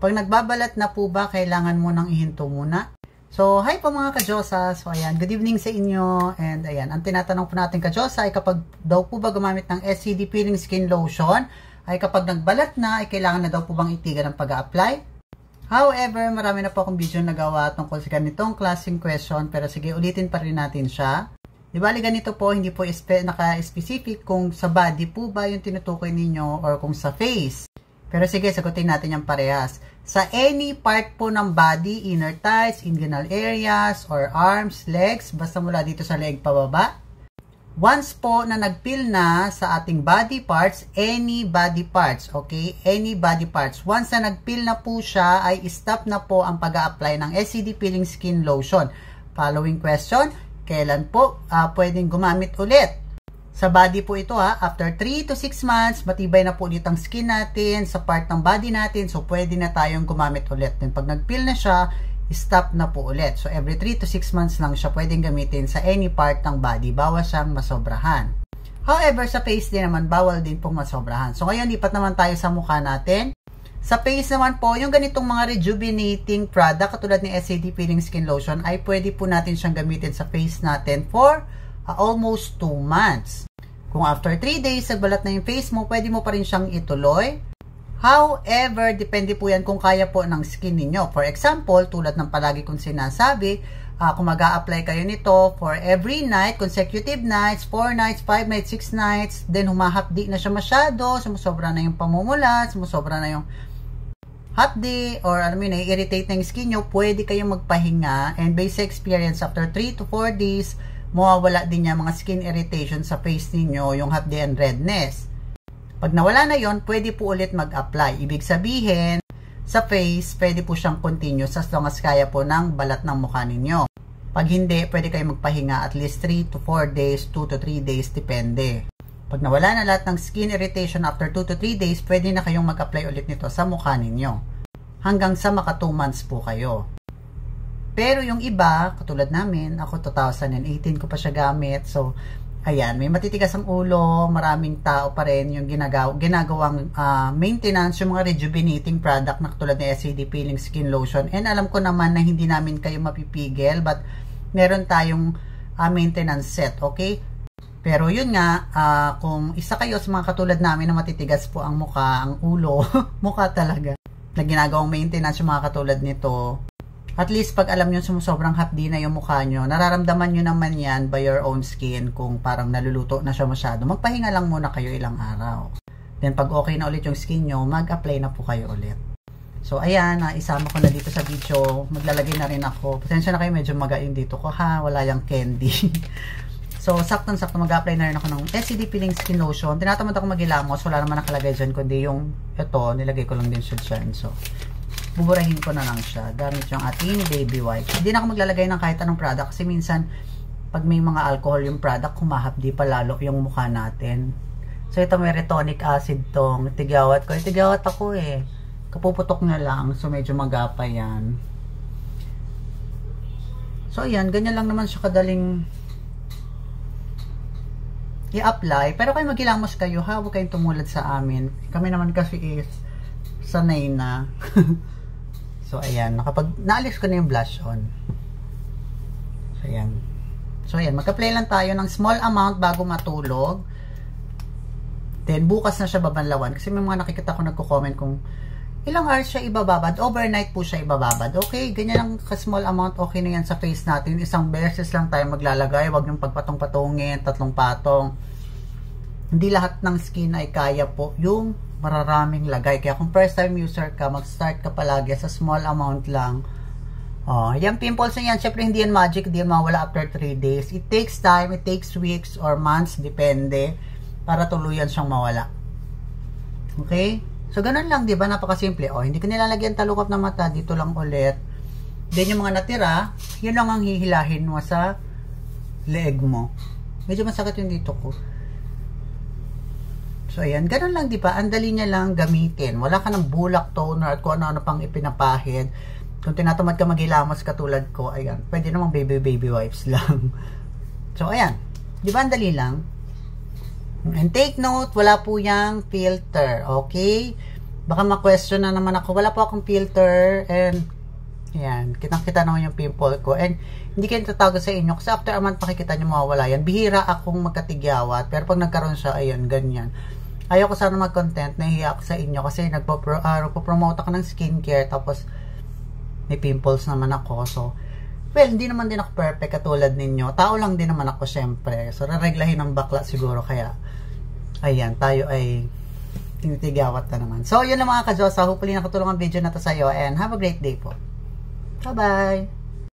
Pag nagbabalat na po ba, kailangan mo nang ihinto muna. So, hi po mga ka-Diyosa. So, ayan, good evening sa inyo. And ayan, ang tinatanong po natin ka-Diyosa ay kapag daw po ba gumamit ng SCD Peeling Skin Lotion, ay kapag nagbalat na, ay kailangan na daw po bang itigan ang pag-a-apply? However, marami na po akong video nagawa tungkol sa ganitong klaseng question, pero sige, ulitin pa rin natin siya. Di bali ganito po, hindi po naka-specific kung sa body po ba yung tinutukoy ninyo or kung sa face. Pero sige, sagutin natin yung parehas. Sa any part po ng body, inner thighs, inguinal areas, or arms, legs, basta mula dito sa leg pababa. Once po na nag-peel na sa ating body parts, any body parts, okay? Any body parts. Once na nag-peel na po siya, ay stop na po ang pag-a-apply ng SCD Peeling Skin Lotion. Following question, kailan po pwedeng gumamit ulit? Sa body po ito after 3 to 6 months, matibay na po ulit ang skin natin sa part ng body natin. So, pwede na tayong gumamit ulit. Then, pag nag-peel na siya, stop na po ulit. So, every 3 to 6 months lang siya pwedeng gamitin sa any part ng body. Bawal siyang masobrahan. However, sa face din naman, bawal din pong masobrahan. So, ngayon, lipat naman tayo sa mukha natin. Sa face naman po, yung ganitong mga rejuvenating product, katulad ni SCD Peeling Skin Lotion, ay pwede po natin siyang gamitin sa face natin for almost 2 months. Kung after 3 days, nagbalat na yung face mo, pwede mo pa rin siyang ituloy. However, depende po yan kung kaya po ng skin ninyo. For example, tulad ng palagi kong sinasabi, kung mag-a-apply kayo nito for every night, consecutive nights, 4 nights, 5 nights, 6 nights, then humahapdi na siya masyado, sumusobra na yung pamumulat, sumusobra na yung hapdi, or alam mo yun, i-irritate na yung skin nyo, pwede kayong magpahinga, and based sa experience, after 3 to 4 days, mawawala din niya mga skin irritation sa face ninyo, yung hapdi and redness. Pag nawala na yon, pwede po ulit mag-apply. Ibig sabihin, sa face, pwede po siyang continuous as long as kaya po ng balat ng mukha ninyo. Pag hindi, pwede kayo magpahinga at least 3 to 4 days, 2 to 3 days, depende. Pag nawala na lahat ng skin irritation after 2 to 3 days, pwede na kayong mag-apply ulit nito sa mukha ninyo. Hanggang sa maka 2 months po kayo. Pero yung iba, katulad namin, ako 2018 ko pa siya gamit. So, ayan, may matitigas ang ulo, maraming tao pa rin yung ginagawang maintenance, yung mga rejuvenating product na katulad ng SCD Peeling Skin Lotion. And alam ko naman na hindi namin kayo mapipigil, but meron tayong maintenance set, okay? Pero yun nga, kung isa kayo sa mga katulad namin na matitigas po ang mukha, ang ulo, mukha talaga, na ginagawang maintenance yung mga katulad nito, at least pag alam nyo sumusobrang hapdi na yung mukha nyo, nararamdaman nyo naman yan by your own skin kung parang naluluto na siya masyado. Magpahinga lang muna kayo ilang araw. Then pag okay na ulit yung skin nyo, mag-apply na po kayo ulit. So ayan, isama ko na dito sa video. Maglalagay na rin ako. Pasensya na kayo, medyo magayon dito ko wala yung candy. So saktong-sakto mag-apply na rin ako ng SCD Peeling Skin Lotion. Tinatamad ako maghilamos, wala naman nakalagay dyan, kundi yung ito, nilagay ko lang din siya dyan. So buburahin ko na lang siya gamit yung ating baby wipes. Hindi na ako maglalagay ng kahit anong product kasi minsan pag may mga alcohol yung product, humahapdi pa lalo yung mukha natin. So ito may retonic acid tong tigawat ko. Tigawat ako kapuputok na lang, so medyo magapay yan. So ayan, ganyan lang naman siya kadaling i-apply. Pero kayo maghilamos kayo huwag kayong tumulad sa amin. Kami naman kasi is sanay na. So, ayan. Naalis ko na yung blush on. So, ayan. So, ayan. Mag-apply lang tayo ng small amount bago matulog. Then, bukas na siya babanlawan. Kasi may mga nakikita ko nagko-comment kung ilang hours siya ibababad. Overnight po siya ibababad. Okay, ganyan lang ka-small amount. Okay na yan sa face natin. Isang beses lang tayo maglalagay. Huwag yung pagpatong-patongin, 3 patong. Hindi lahat ng skin ay kaya po yung mararaming lagay. Kaya kung first time user ka, mag-start ka palagi sa small amount lang. Yung pimples na yan, syempre hindi yan magic, hindi yan mawala after 3 days. It takes time, it takes weeks or months, depende, para tuluyan siyang mawala. Okay? So, ganun lang, di ba? Napakasimple. Hindi ko nilalagyan talukap ng mata, dito lang ulit. Then, yung mga natira, yun lang ang hihilahin mo sa leeg mo. Medyo masakit yung dito ko. So, ayan. Ganun lang, di ba? Ang dali niya lang gamitin. Wala ka ng bulak toner at kung ano-ano pang ipinapahid. Kung tinatamad ka maghilamos katulad ko, ayan. Pwede namang baby wipes lang. So, ayan. Di ba? Ang dali lang. And take note, wala po yung filter. Okay? baka ma-question na naman ako. Wala po akong filter, and ayan, kitang-kita naman yung pimple ko. And hindi kayo tatago sa inyo kasi after a month makikita nyo mawawala yan. Bihira akong magkatigyawat, pero pag nagkaroon siya, ayan, ganyan. Ayaw ko sana mag-content, nahihiya ako sa inyo kasi nagpo-promote ako ng skincare, tapos may pimples naman ako. So, well, hindi naman din ako perfect katulad ninyo. Tao lang din naman ako, syempre. So, rereglahin ng bakla siguro. Kaya, ayan, tayo ay tinitigawat na naman. So, yun lang mga ka-Diyosa. Hopefully nakatulong ang video na to sa'yo. And have a great day po. Bye-bye!